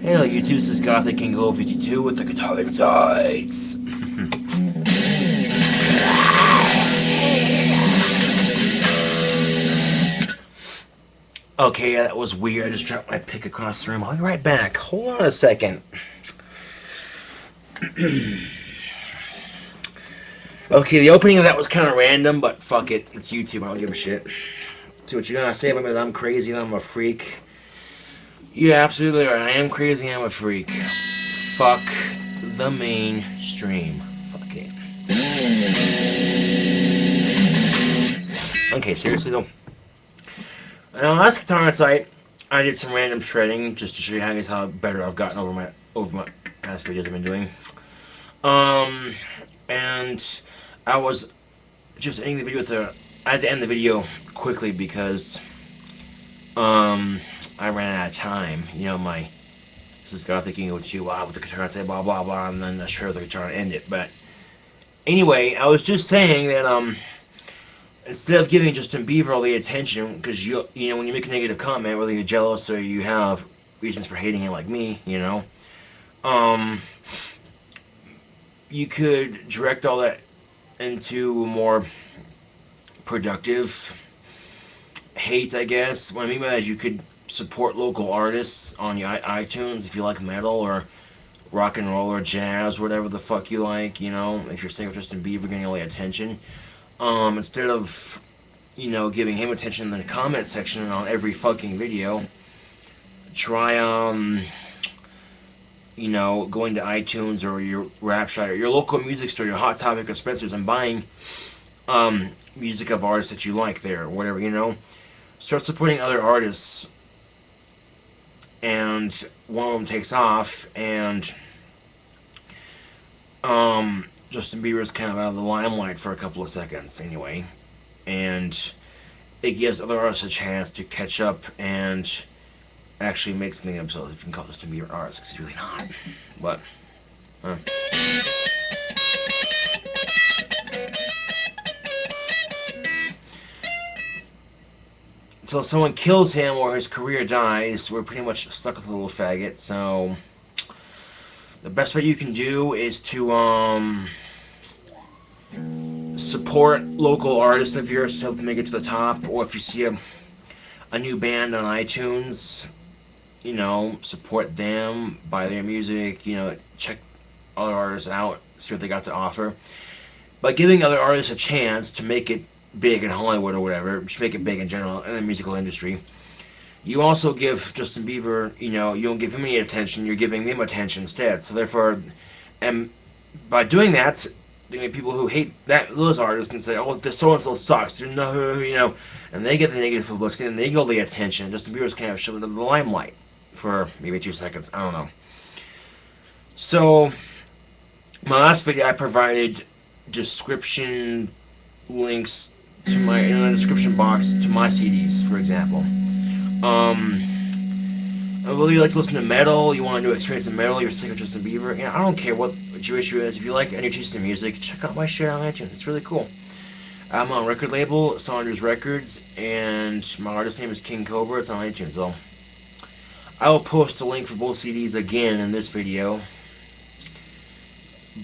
Hello YouTube, this is Gothic King 52 with the guitar insights. Okay, that was weird. I just dropped my pick across the room. I'll be right back. Hold on a second. Okay, the opening of that was kind of random, but fuck it. It's YouTube. I don't give a shit. See what you're gonna say about me that I'm crazy and I'm a freak. Yeah, absolutely right. I am crazy. I'm a freak. Fuck the mainstream. Fuck it. Okay, seriously though. On the last guitar insight, I did some random shredding just to show you guys how better I've gotten over my past videos I've been doing. And I was just ending the video with I had to end the video quickly because I ran out of time. You know, this is God thinking with you, with the guitar and say blah blah blah, and then I shred the guitar and end it. But anyway, I was just saying that instead of giving Justin Bieber all the attention, because you know when you make a negative comment, whether you're jealous or you have reasons for hating him like me, you know, you could direct all that into a more productive hate, I guess. What I mean by that is you could support local artists on your iTunes if you like metal or rock and roll or jazz, whatever the fuck you like, you know, if you're sick of Justin Bieber getting all the attention. Instead of, you know, giving him attention in the comment section on every fucking video, try, you know, going to iTunes or your rap shop or your local music store, your Hot Topic or Spencer's, and buying music of artists that you like there, or whatever, you know. Start supporting other artists, and one of them takes off, and Justin Bieber's kind of out of the limelight for a couple of seconds anyway, and it gives other artists a chance to catch up and actually make something of themselves, if you can call Justin Bieber artist, because he's really not. But until someone kills him or his career dies, we're pretty much stuck with a little faggot. So the best way you can do is to support local artists of yours to help them make it to the top, or if you see a new band on iTunes, you know, support them, buy their music, you know, check other artists out, see what they got to offer. By giving other artists a chance to make it big in Hollywood or whatever, just make it big in general in the musical industry, you also give Justin Bieber, you know, you don't give him any attention, you're giving them attention instead. So therefore, and by doing that, there are people who hate those artists and say, oh, this so-and-so sucks, you know, and they get the negative publicity and they get all the attention. Justin Bieber's kind of shoved into the limelight for maybe 2 seconds, I don't know. So, my last video I provided description links to in the description box to my CDs, for example. Whether you like to listen to metal, you want a new experience in metal, you're sick of Justin Bieber, you know, I don't care what your issue is. If you like any taste in music, check out my shit on iTunes. It's really cool. I'm on a record label, Saunders Records, and my artist name is King Cobra. It's on iTunes, though. I will post a link for both CDs again in this video.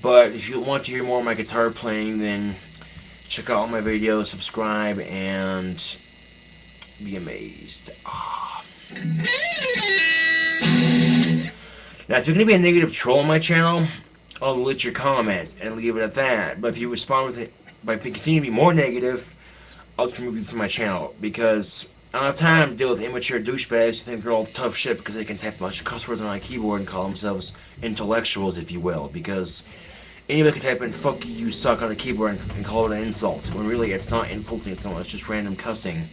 But if you want to hear more of my guitar playing, then check out all my videos, subscribe, and be amazed. Now, if you're going to be a negative troll on my channel, I'll delete your comments and leave it at that. But if you respond with it by continuing to be more negative, I'll just remove you from my channel, because I don't have time to deal with immature douchebags who think they're all tough shit because they can type a bunch of cuss words on my keyboard and call themselves intellectuals, if you will. Because anybody can type in "fuck you, you suck" on the keyboard and call it an insult, when really it's not insulting someone, it's just random cussing.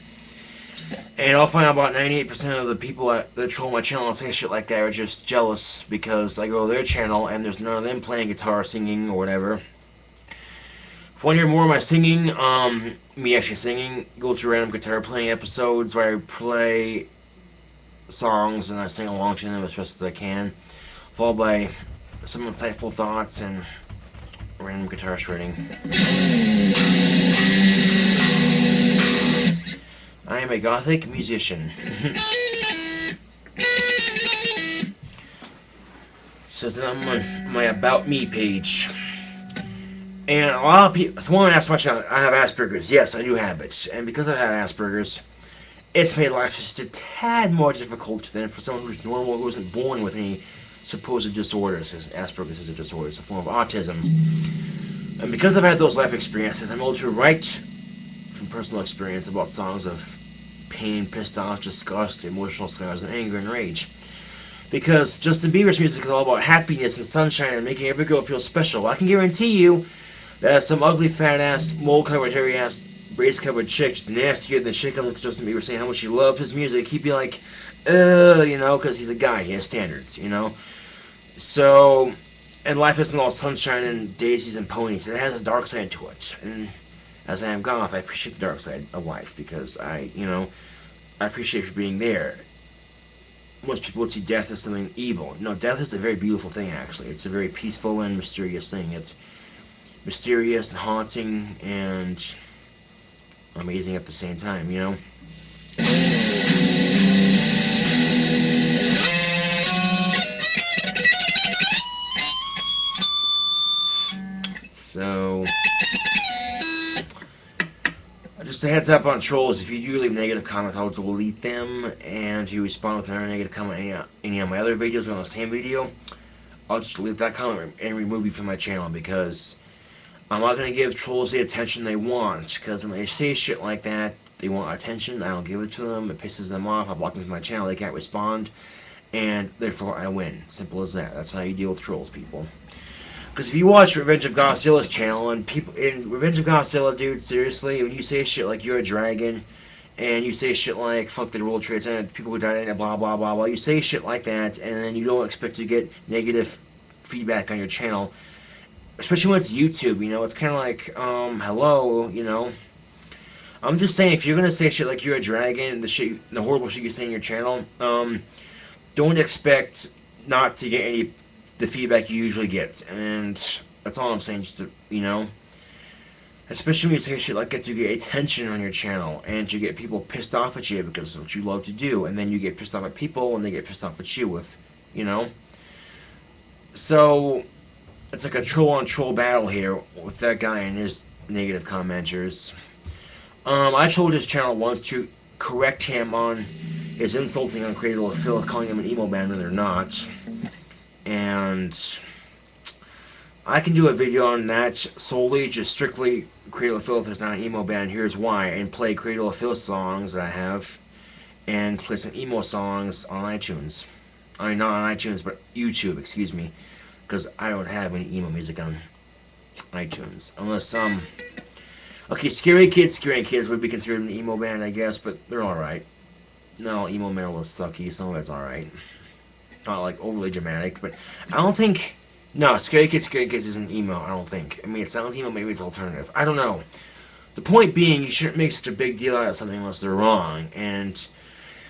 And I'll find out about 98% of the people that troll my channel and say shit like that are just jealous because I go to their channel and there's none of them playing guitar, singing, or whatever. If you want to hear more of my singing, me actually singing, go to random guitar playing episodes where I play songs and I sing along to them as best as I can, followed by some insightful thoughts and random guitar shredding. I am a gothic musician. says that I'm on my About Me page. And a lot of people, someone asked my channel, I have Asperger's. Yes, I do have it. And because I have Asperger's, it's made life just a tad more difficult than for someone who's normal, who wasn't born with any supposed disorders. Asperger's is a disorder, it's a form of autism. And because I've had those life experiences, I'm able to write from personal experience about songs of pain, pissed off, disgust, emotional scars, and anger and rage. Because Justin Bieber's music is all about happiness and sunshine and making every girl feel special. I can guarantee you that some ugly, fat-ass, mole-covered, hairy-ass, brace-covered chick is nastier than shit comes up to Justin Bieber saying how much she loved his music. He'd be like, you know, because he's a guy. He has standards, you know. So, and life isn't all sunshine and daisies and ponies. It has a dark side to it. And as I am goth, I appreciate the dark side of life because I appreciate for being there. Most people would see death as something evil. No, death is a very beautiful thing, actually. It's a very peaceful and mysterious thing. It's mysterious and haunting and amazing at the same time, you know? So, just a heads up on trolls, if you do leave negative comments, I'll delete them, and if you respond with another negative comment in any of my other videos or on the same video, I'll just delete that comment and remove you from my channel, because I'm not going to give trolls the attention they want, because when they say shit like that, they want attention, I don't give it to them, it pisses them off, I block them from my channel, they can't respond, and therefore I win. Simple as that. That's how you deal with trolls, people. Because if you watch Revenge of Godzilla's channel, and people in Revenge of Godzilla, dude, seriously, when you say shit like you're a dragon, and you say shit like fuck the World Trade Center, people who died in it, blah blah blah blah, you say shit like that, and then you don't expect to get negative feedback on your channel, especially when it's YouTube, you know, it's kind of like, hello, you know. I'm just saying, if you're gonna say shit like you're a dragon, the horrible shit you say in your channel, don't expect not to get the feedback you usually get, and that's all I'm saying, just to, you know, especially when you say shit like that, you get attention on your channel, and you get people pissed off at you because it's what you love to do, and then you get pissed off at people, and they get pissed off at you with, you know, so, it's like a troll-on-troll battle here with that guy and his negative commenters. I told his channel once to correct him on his insulting on Cradle of Filth, calling him an emo band when they're not. And I can do a video on that solely, just strictly Cradle of Filth is not an emo band, here's why, and play Cradle of Filth songs that I have, and play some emo songs on iTunes. I mean, not on iTunes, but YouTube, excuse me, because I don't have any emo music on iTunes, unless, okay, Scary Kids would be considered an emo band, I guess, but they're alright. Not all emo metal is sucky, some of it's alright. Not like overly dramatic, but I don't think. No, Scary Kids isn't emo, I don't think. I mean, it sounds emo, maybe it's alternative. I don't know. The point being, you shouldn't make such a big deal out of something unless they're wrong. And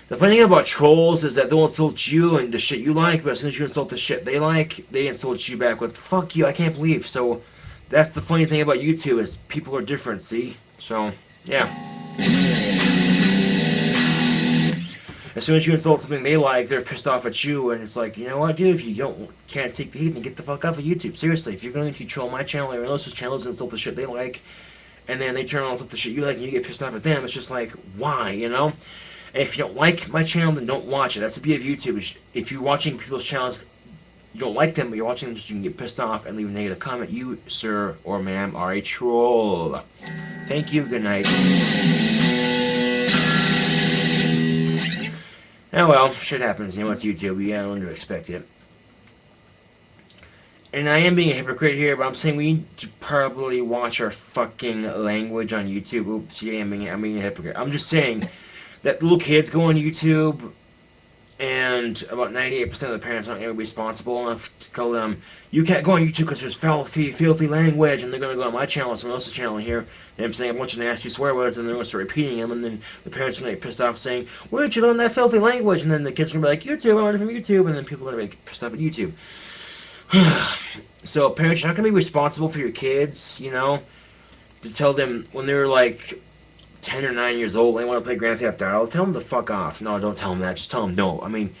the funny thing about trolls is that they'll insult you and the shit you like, but as soon as you insult the shit they like, they insult you back with, fuck you, I can't believe. So, that's the funny thing about YouTube, is people are different, see? So, yeah. As soon as you insult something they like, they're pissed off at you, and it's like, you know what, dude, if you can't take the heat, then get the fuck off of YouTube. Seriously, if you're going to troll my channel or anyone else's channels and insult the shit they like, and then they turn on insult the shit you like, and you get pissed off at them, it's just like, why, you know? And if you don't like my channel, then don't watch it. That's the beauty of YouTube. If you're watching people's channels, you don't like them, but you're watching them just so you can get pissed off and leave a negative comment, you, sir or ma'am, are a troll. Thank you, good night. Oh well, shit happens, you know, it's YouTube, you gotta learn to expect it. And I am being a hypocrite here, but I'm saying we need to probably watch our fucking language on YouTube. Oops, yeah, I'm being a hypocrite. I'm just saying that little kids go on YouTube, and about 98% of the parents aren't going to be responsible enough to tell them, you can't go on YouTube because there's filthy language, and they're going to go on my channel or someone else's channel here, and I'm saying a bunch of nasty swear words, and they're going to start repeating them, and then the parents are going to get pissed off saying, where did you learn that filthy language? And then the kids are going to be like, YouTube, I learned it from YouTube, and then people are going to be pissed off at YouTube. So parents, you're not going to be responsible for your kids, you know, to tell them when they're like 10 or 9 years old, they want to play Grand Theft Auto, tell them to fuck off. No, don't tell them that, just tell them no. I mean,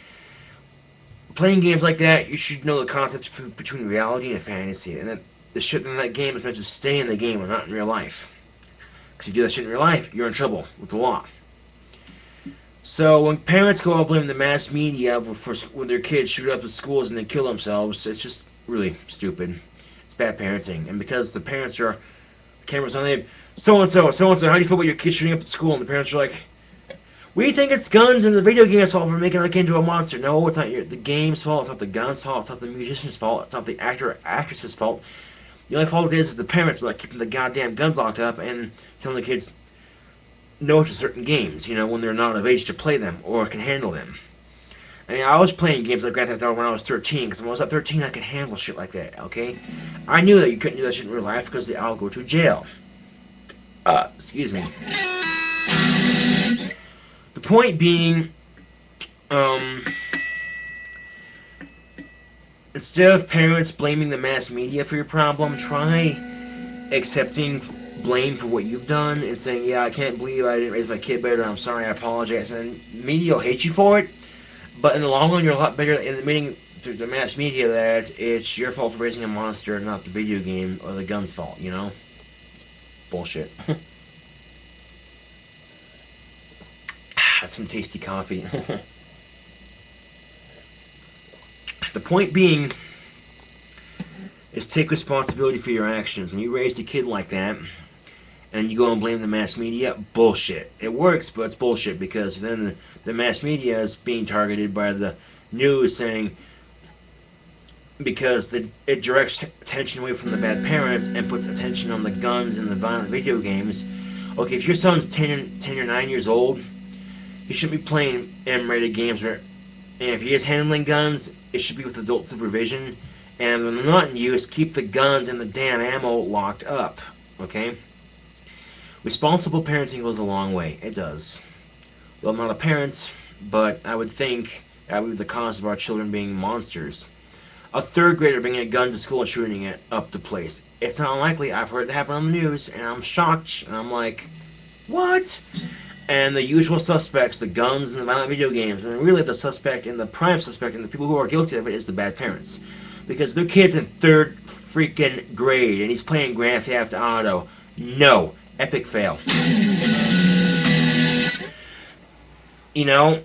playing games like that, you should know the concept between reality and fantasy, and that the shit in that game is meant to stay in the game and not in real life. Because if you do that shit in real life, you're in trouble with the law. So when parents go out blaming the mass media for when their kids shoot up the schools and they kill themselves, it's just really stupid. It's bad parenting, and because the parents are cameras on them, so and so, so and so, how do you feel about your kid shooting up at school? And the parents are like, we think it's guns and the video game's fault for making a kid into a monster. No, it's not the game's fault. It's not the gun's fault. It's not the musician's fault. It's not the actor or actress's fault. The only fault is the parents are like keeping the goddamn guns locked up and telling the kids no to certain games, you know, when they're not of age to play them or can handle them. I mean, I was playing games like Grand Theft Auto when I was 13, because when I was at 13, I could handle shit like that, okay? I knew that you couldn't do that shit in real life because I'll go to jail. Excuse me. The point being, instead of parents blaming the mass media for your problem, try accepting blame for what you've done and saying, yeah, I can't believe I didn't raise my kid better, I'm sorry, I apologize. And media will hate you for it, but in the long run, you're a lot better in admitting to the mass media that it's your fault for raising a monster, not the video game or the gun's fault, you know? It's bullshit. That's some tasty coffee. The point being is take responsibility for your actions. When you raised a kid like that and you go and blame the mass media, bullshit. It works, but it's bullshit because then the mass media is being targeted by the news saying, because it directs attention away from the bad parents and puts attention on the guns and the violent video games. Okay, if your son's 10 or 9 years old, he shouldn't be playing M-rated games, and if he is handling guns, it should be with adult supervision. And when they're not in use, keep the guns and the damn ammo locked up. Okay? Responsible parenting goes a long way. It does. Well, I'm not a parent, but I would think that would be the cause of our children being monsters. A third grader bringing a gun to school and shooting it up the place. It's not unlikely. I've heard it happen on the news, and I'm shocked. And I'm like, what? And the usual suspects, the guns and the violent video games, and really the suspect and the prime suspect and the people who are guilty of it is the bad parents. Because their kid's in third freaking grade and he's playing Grand Theft Auto. No. Epic fail. You know?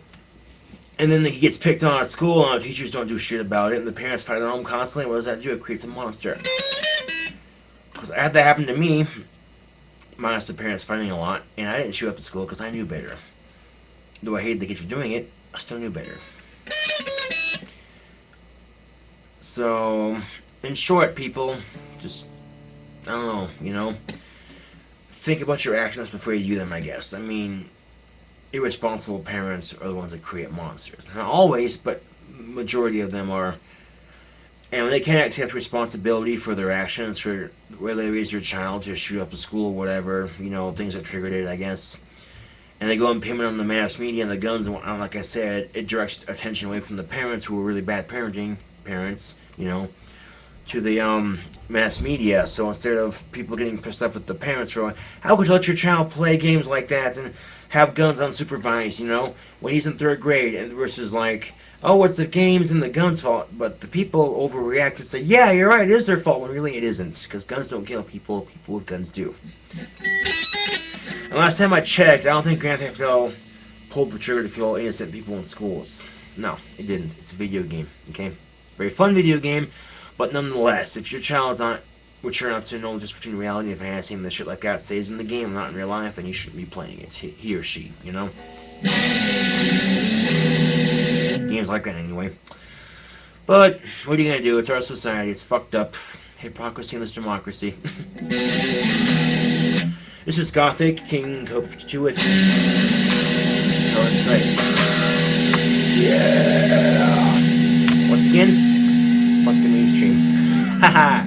And then he gets picked on at school and the teachers don't do shit about it and the parents fight at home constantly. What does that do? It creates a monster. Because I had that happen to me. Minus the parents fighting a lot, and I didn't show up at school because I knew better. Though I hated the kids for doing it, I still knew better. So, in short, people, just, I don't know, you know, think about your actions before you do them, I guess. I mean, irresponsible parents are the ones that create monsters. Not always, but majority of them are. And when they can't accept responsibility for their actions, for where they raise their child to shoot up a school or whatever, you know, things that triggered it, I guess. And they go and pin it on the mass media and the guns and whatnot, like I said, it directs attention away from the parents who are really bad parenting parents, you know, to the mass media. So instead of people getting pissed off at the parents for, how could you let your child play games like that and have guns unsupervised, you know, when he's in third grade, and versus like, oh, it's the games and the guns' fault. But the people overreact and say, yeah, you're right, it is their fault, when really it isn't, because guns don't kill people, people with guns do. And last time I checked, I don't think Grand Theft Auto pulled the trigger to kill innocent people in schools. No, it didn't. It's a video game, okay? Very fun video game, but nonetheless, if your child's not mature enough to know just between reality and fantasy and the shit like that stays in the game, not in real life, then you shouldn't be playing it. He or she, you know? Games like that anyway. But, what are you gonna do? It's our society. It's fucked up. Hypocrisy in this democracy. This is Gothic, King Code 52 with so insite. Yeah! Once again, fuck the mainstream. Haha!